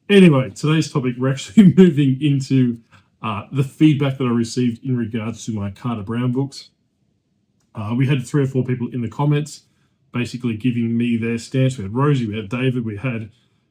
Anyway, today's topic, we're actually moving into the feedback that I received in regards to my Carter Brown books. We had 3 or 4 people in the comments basically giving me their stance. We had Rosie, we had David, we had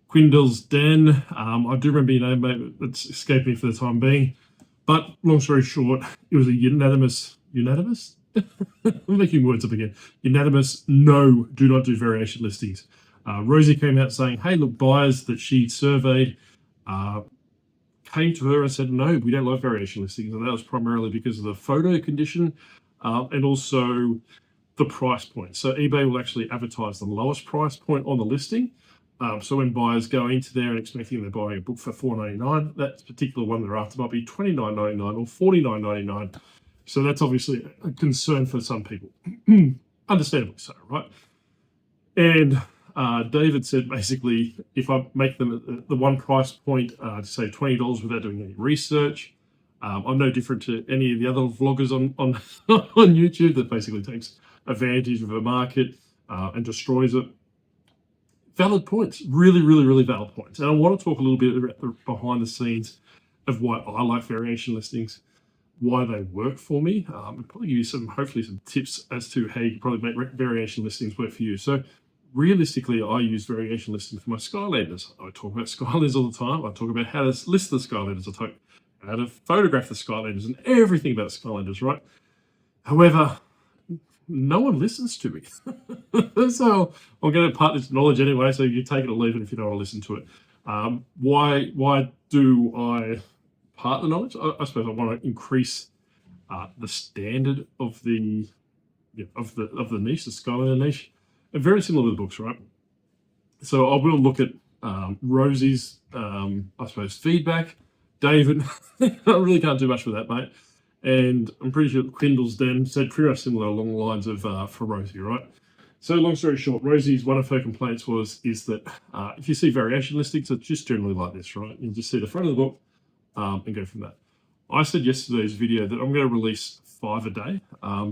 Quindle's Den. I do remember your name, mate, it's escaped me for the time being. But long story short, it was a unanimous? I'm making words up again. Unanimous, no, do not do variation listings. Rosie came out saying, hey, look, buyers that she surveyed came to her and said, no, we don't like variation listings. And that was primarily because of the photo condition and also the price point. So eBay will actually advertise the lowest price point on the listing. So when buyers go into there and expecting they're buying a book for $4.99, that particular one they're after might be $29.99 or $49.99. So that's obviously a concern for some people. Understandably so, right? And David said basically, if I make them at the one price point, say $20 without doing any research, I'm no different to any of the other vloggers on on YouTube that basically takes advantage of a market and destroys it. Valid points, really valid points. And I want to talk a little bit about the behind the scenes of why I like variation listings, why they work for me, and probably give you hopefully some tips as to how you can probably make variation listings work for you. So realistically, I use variation listings for my Skylanders. I talk about Skylanders all the time. I talk about how to list the Skylanders. I talk how to photograph the Skylanders and everything about Skylanders, right? However, no one listens to me. So I'm going to impart this knowledge anyway, so you take it or leave it if you don't want to listen to it. Why do I part the knowledge? I suppose I want to increase the standard of the niche, the Skylander niche. And very similar to the books, right? So I will look at Rosie's, I suppose, feedback. David, I really can't do much with that, mate. And I'm pretty sure Quindle's Den said pretty much similar along the lines of for Rosie, right? So long story short, Rosie's, one of her complaints is that if you see variation listings, it's just generally like this, right? You just see the front of the book and go from that. I said yesterday's video that I'm going to release 5 a day,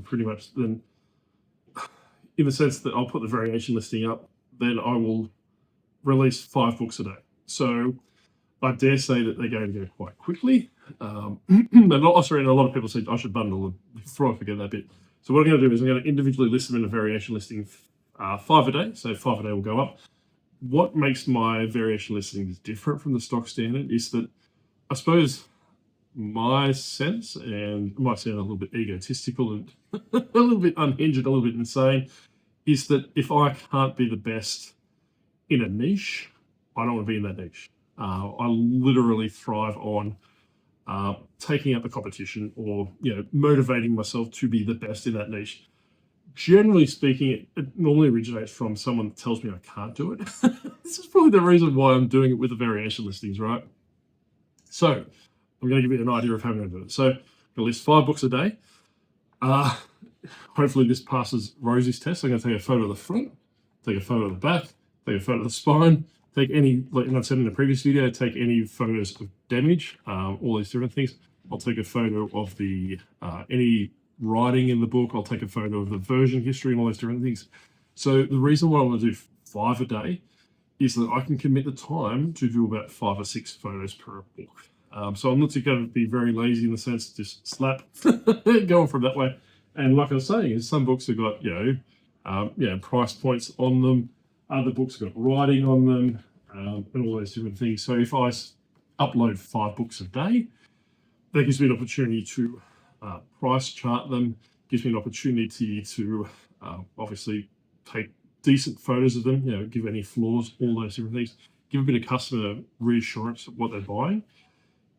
pretty much then, in the sense that I'll put the variation listing up, then I will release 5 books a day. So I dare say that they're going to go quite quickly. And a lot of people said I should bundle them before I forget that bit. So what I'm going to do is I'm going to individually list them in a variation listing 5 a day. So 5 a day will go up. What makes my variation listings different from the stock standard is that I suppose my sense, and it might sound a little bit egotistical and a little bit unhinged, a little bit insane, is that if I can't be the best in a niche, I don't want to be in that niche. I literally thrive on taking out the competition or motivating myself to be the best in that niche. Generally speaking, it normally originates from someone that tells me I can't do it. This is probably the reason why I'm doing it with the variation listings, right? So I'm going to give you an idea of how I'm going to do it. So I'm going to list 5 books a day. Hopefully this passes Rosie's test. I'm going to take a photo of the front, take a photo of the back, take a photo of the spine, take any, like I said in the previous video, take any photos of damage, all these different things. I'll take a photo of the any writing in the book. I'll take a photo of the version history and all those different things. So the reason why I want to do 5 a day is that I can commit the time to do about 5 or 6 photos per book. So I'm not going to be very lazy in the sense just slap going from that way. And like I was saying, is some books have got price points on them. Other books have got writing on them and all those different things. So if I upload 5 books a day, that gives me an opportunity to price chart them, gives me an opportunity to obviously take decent photos of them, give any flaws, all those different things, give a bit of customer reassurance of what they're buying.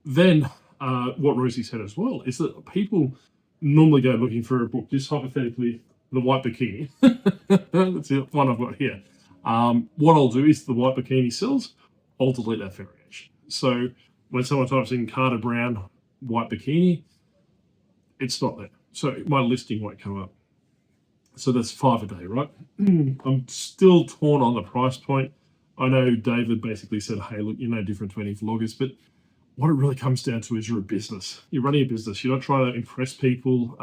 Then what Rosie said as well is that people normally go looking for a book, just hypothetically, the white bikini. That's the one I've got here. What I'll do is the white bikini sells, I'll delete that variation. So when someone types in Carter Brown white bikini, it's not there. So my listing won't come up. So that's 5 a day, right? I'm still torn on the price point. I know David basically said, hey, look, you're no different to any vloggers, but what it really comes down to is you're a business. You're running a business. You're not trying to impress people.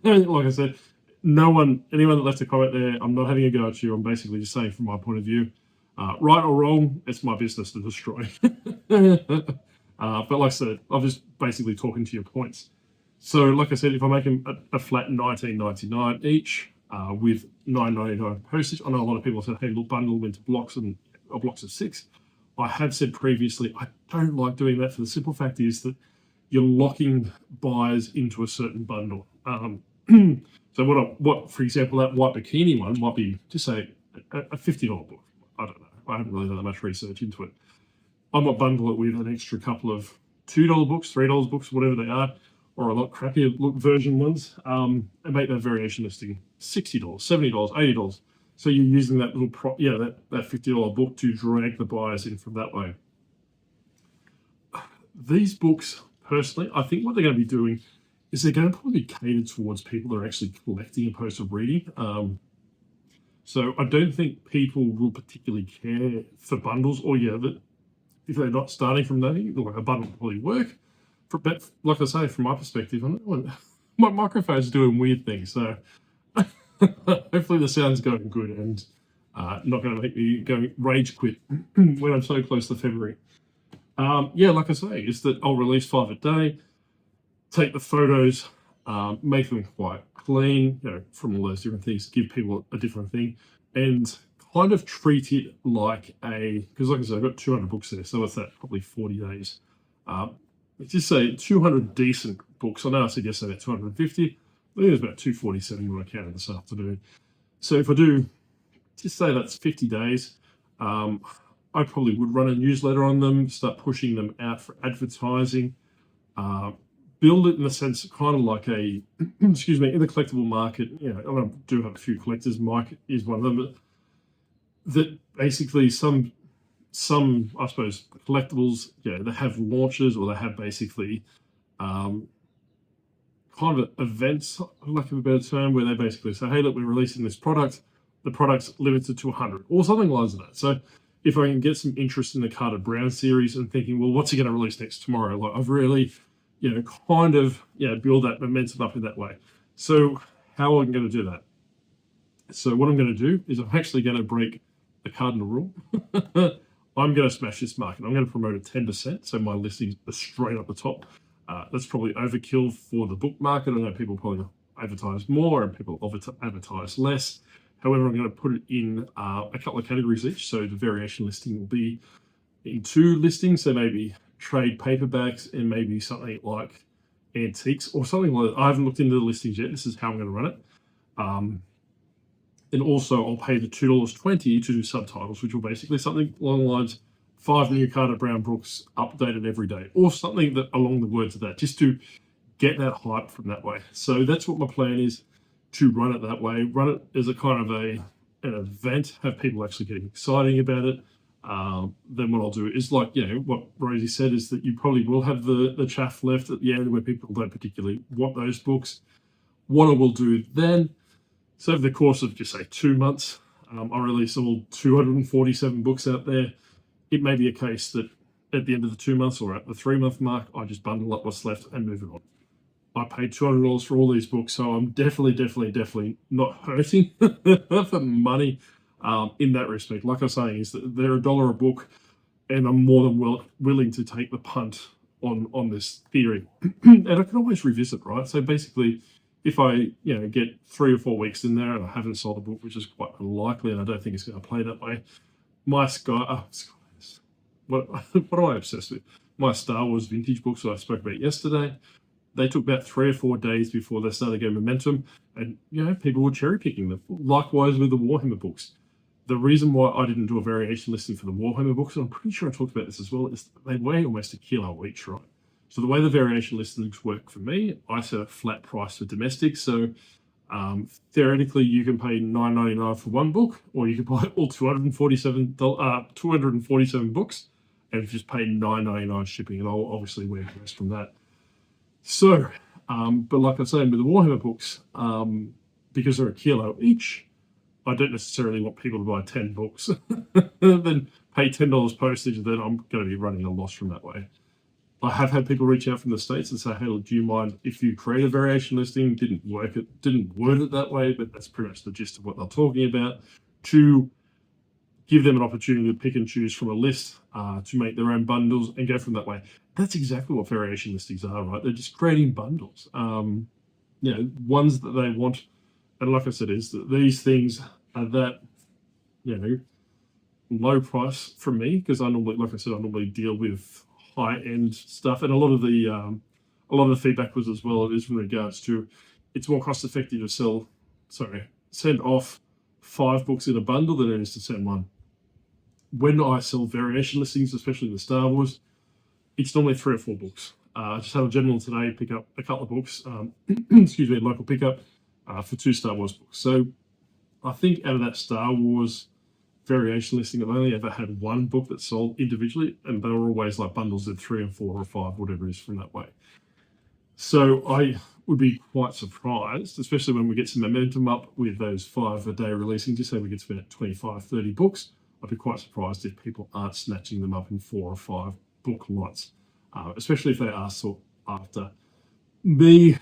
Like I said, anyone that left a comment there, I'm not having a go at you. I'm basically just saying from my point of view, Right or wrong, it's my business to destroy. But like I said, I'm just basically talking to your points. So, like I said, if I make them a flat $19.99 each with $9.99 postage, I know a lot of people said, "Hey, look, bundle them into blocks and blocks of 6." I have said previously, I don't like doing that for the simple fact is that you're locking buyers into a certain bundle. So what, for example, that white bikini one might be, just say, a $50 book. I don't know. I haven't really done that much research into it. I might bundle it with an extra couple of $2 books, $3 books, whatever they are, or a lot crappier look version ones, and make that variation listing $60, $70, $80. So you're using that little that $50 book to drag the buyers in from that way. These books, personally, I think what they're going to be doing is they're going to probably be catered towards people that are actually collecting opposed to reading. So I don't think people will particularly care for bundles, or that if they're not starting from nothing, like a bundle will probably work. But like I say, from my perspective, my microphone's doing weird things, so hopefully the sound's going good and not going to make me go rage quit when I'm so close to February. Like I say, is that I'll release 5 a day, take the photos, make them quite clean, from all those different things, give people a different thing, and kind of treat it like because like I said, I've got 200 books there, so what's that, probably 40 days. Let's just say 200 decent books. I know I said yesterday about 250. I think it was about 247 when I counted this afternoon. So if I do, just say that's 50 days, I probably would run a newsletter on them, start pushing them out for advertising, build it in the sense kind of like a, excuse me, in the collectible market. I do have a few collectors. Mike is one of them. But that basically some I suppose collectibles, they have launches, or they have basically kind of events, lack of a better term, where they basically say, "Hey, look, we're releasing this product. The product's limited to 100," or something like that. So if I can get some interest in the Carter Brown series and thinking, well, what's he going to release next tomorrow? Like, I've really, kind of, build that momentum up in that way. So how am I going to do that? So what I'm going to do is I'm actually going to break the cardinal rule. I'm going to smash this market. I'm going to promote at 10%, so my listings are straight up the top. That's probably overkill for the book market. I know people probably advertise more and people advertise less. However, I'm going to put it in a couple of categories each. So the variation listing will be in 2 listings. So maybe trade paperbacks and maybe something like antiques or something like that. I haven't looked into the listings yet. This is how I'm going to run it. And also I'll pay the $2.20 to do subtitles, which will basically something along the lines 5 new Carter Brown books updated every day, or something that along the words of that, just to get that hype from that way. So that's what my plan is, to run it that way, run it as a kind of an event, have people actually getting excited about it. Then what I'll do is, like, what Rosie said, is that you probably will have the chaff left at the end where people don't particularly want those books. What I will do then, so over the course of just say 2 months, I release all 247 books out there. It may be a case that at the end of the 2 months or at the 3-month mark, I just bundle up what's left and move it on. I paid $200 for all these books, so I'm definitely not hurting for money in that respect. Like I was saying, is that they're $1 a book, and I'm more than willing to take the punt on this theory. And I can always revisit, right? So basically, if I get 3 or 4 weeks in there and I haven't sold a book, which is quite unlikely, and I don't think it's going to play that way, my what am I obsessed with? My Star Wars vintage books that I spoke about yesterday, they took about 3 or 4 days before they started getting momentum, and people were cherry picking them. Likewise with the Warhammer books. The reason why I didn't do a variation listing for the Warhammer books, and I'm pretty sure I talked about this as well, is they weigh almost 1 kilo each, right? So the way the variation listings work for me, I set a flat price for domestic. So theoretically, you can pay $9.99 for one book, or you can buy all 247 books and just pay $9.99 shipping, and I'll obviously wear the rest from that. So, but like I was saying with the Warhammer books, because they're 1 kilo each, I don't necessarily want people to buy 10 books, then pay $10 postage, and then I'm going to be running a loss from that way. I have had people reach out from the States and say, "Hey, look, do you mind if you create a variation listing?" Didn't word it that way, but that's pretty much the gist of what they're talking about. To give them an opportunity to pick and choose from a list to make their own bundles and go from that way. That's exactly what variation listings are, right? They're just creating bundles, ones that they want. And like I said, is that these things are that, low price from me, because I normally deal with high end stuff, and a lot of the feedback was as well is in regards to it's more cost effective to send off 5 books in a bundle than it is to send one. When I sell variation listings, especially the Star Wars, it's normally 3 or 4 books. I just had a gentleman today pick up a couple of books, local pickup for 2 Star Wars books. So I think out of that Star Wars variation listing, I've only ever had 1 book that sold individually, and they were always like bundles of 3 or 4 or 5, whatever it is from that way. So I would be quite surprised, especially when we get some momentum up with those 5 a day releasing, just say we get to about 25, 30 books, I'd be quite surprised if people aren't snatching them up in 4 or 5 book lots, especially if they are sought after. The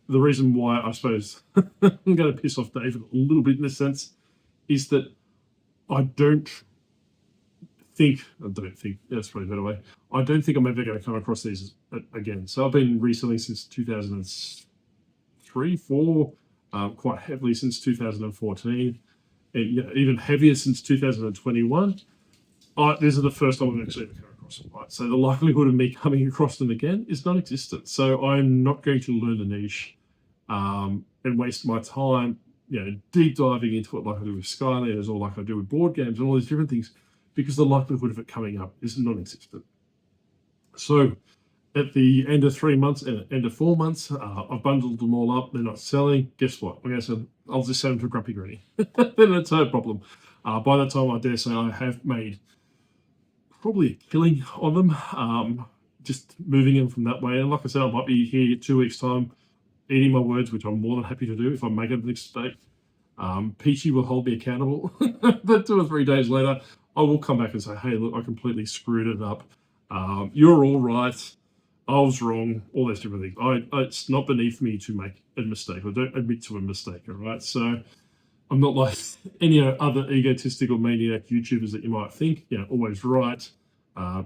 reason why I suppose I'm going to piss off David a little bit in this sense is that I don't think, that's probably a better way, I don't think I'm ever going to come across these again. So I've been reselling since 2003, 4, quite heavily since 2014, and even heavier since 2021. This is the first time I've actually ever come across them, right? So the likelihood of me coming across them again is non-existent. So I'm not going to learn the niche and waste my time, deep diving into it like I do with Skylanders or like I do with board games and all these different things, because the likelihood of it coming up is non-existent. So at the end of 3 months and end of 4 months, I've bundled them all up. They're not selling. Guess what? I'll just send them to Grumpy Granny. Then it's no problem. By that time, I dare say I have made probably a killing on them, just moving them from that way. And like I said, I might be here 2 weeks' time eating my words, which I'm more than happy to do if I make a mistake. Peachy will hold me accountable. But 2 or 3 days later, I will come back and say, hey, look, I completely screwed it up. You're all right. I was wrong. All those different things. It's not beneath me to make a mistake. I don't admit to a mistake, all right? So I'm not like any other egotistical maniac YouTubers that you might think, always right.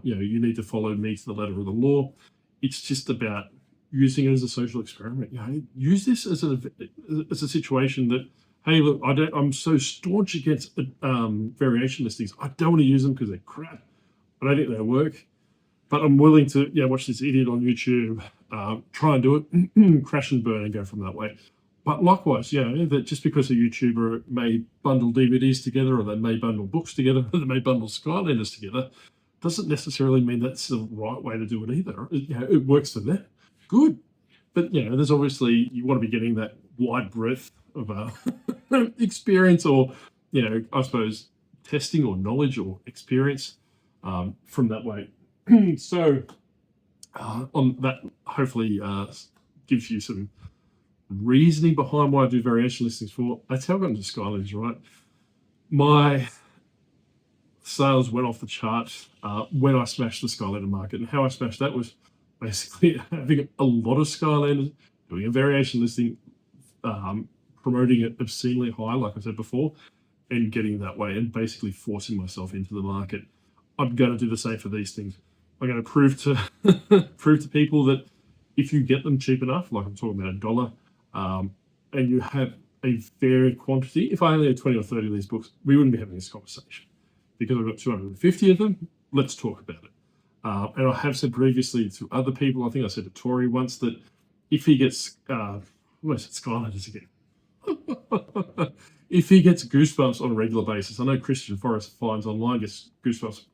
You need to follow me to the letter of the law. It's just about using it as a social experiment. Use this as a situation that, hey, look, I'm so staunch against variation listings. I don't want to use them because they're crap. I don't think they work. But I'm willing to watch this idiot on YouTube try and do it, crash and burn and go from that way. But likewise, that just because a YouTuber may bundle DVDs together or they may bundle books together or they may bundle Skylanders together, doesn't necessarily mean that's the right way to do it either. It works for them. Good. But, there's obviously, you want to be getting that wide breadth of experience or, I suppose, testing or knowledge or experience from that way. So on that, hopefully gives you some reasoning behind why I do variation listings for. That's how I got into Skylanders, right? My sales went off the chart when I smashed the Skylander market. And how I smashed that was basically having a lot of Skylanders, doing a variation listing, promoting it obscenely high, like I said before, and getting that way and basically forcing myself into the market. I'm going to do the same for these things. I'm going to prove to prove to people that if you get them cheap enough, like I'm talking about $1, and you have a varied quantity, if I only had 20 or 30 of these books, we wouldn't be having this conversation. Because I've got 250 of them, let's talk about it. And I have said previously to other people, I think I said to Tori once, that if he gets, what is it, Skylanders again? If he gets goosebumps on a regular basis, I know Christian Forrest finds online gets goosebumps.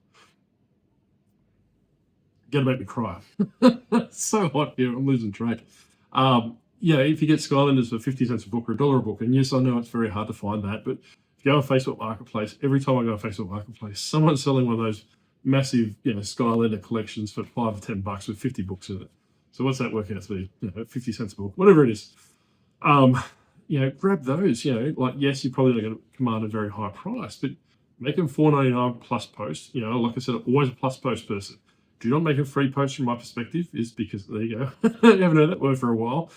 Gonna make me cry. It's so hot here, I'm losing track. If you get Skylanders for 50 cents a book or $1 a book, and yes, I know it's very hard to find that, but if you go on Facebook Marketplace, every time I go on Facebook Marketplace, someone's selling one of those massive, Skylander collections for $5 or $10 with 50 books in it. So what's that work out to be? 50 cents a book, whatever it is. Grab those. Yes, you're probably not going to command a very high price, but make them $4.99 plus post. Like I said, I'm always a plus post person. Do not make a free post from my perspective, is because, there you go, I haven't heard that word for a while,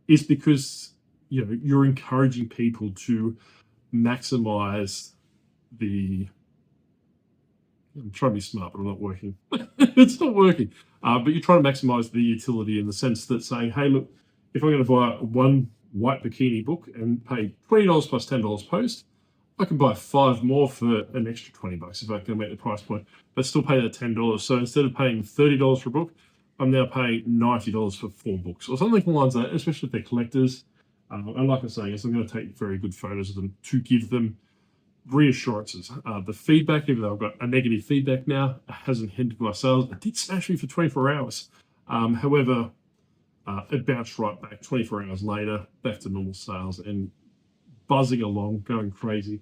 is because, you're encouraging people to maximize I'm trying to be smart, but I'm not working. It's not working. But you're trying to maximize the utility in the sense that saying, hey, look, if I'm going to buy one white bikini book and pay $20 plus $10 post, I can buy 5 more for an extra $20 if I can make the price point, but still pay that $10. So instead of paying $30 for a book, I'm now paying $90 for 4 books or something along lines of that, especially if they're collectors. And like I'm saying, I'm going to take very good photos of them to give them reassurances. The feedback, even though I've got a negative feedback now, hasn't hindered my sales. It did smash me for 24 hours. However, it bounced right back 24 hours later, back to normal sales and buzzing along, going crazy.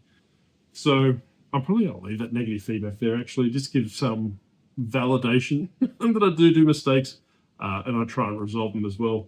So I'm probably going to leave that negative feedback there, actually, just give some validation that I do mistakes and I try and resolve them as well.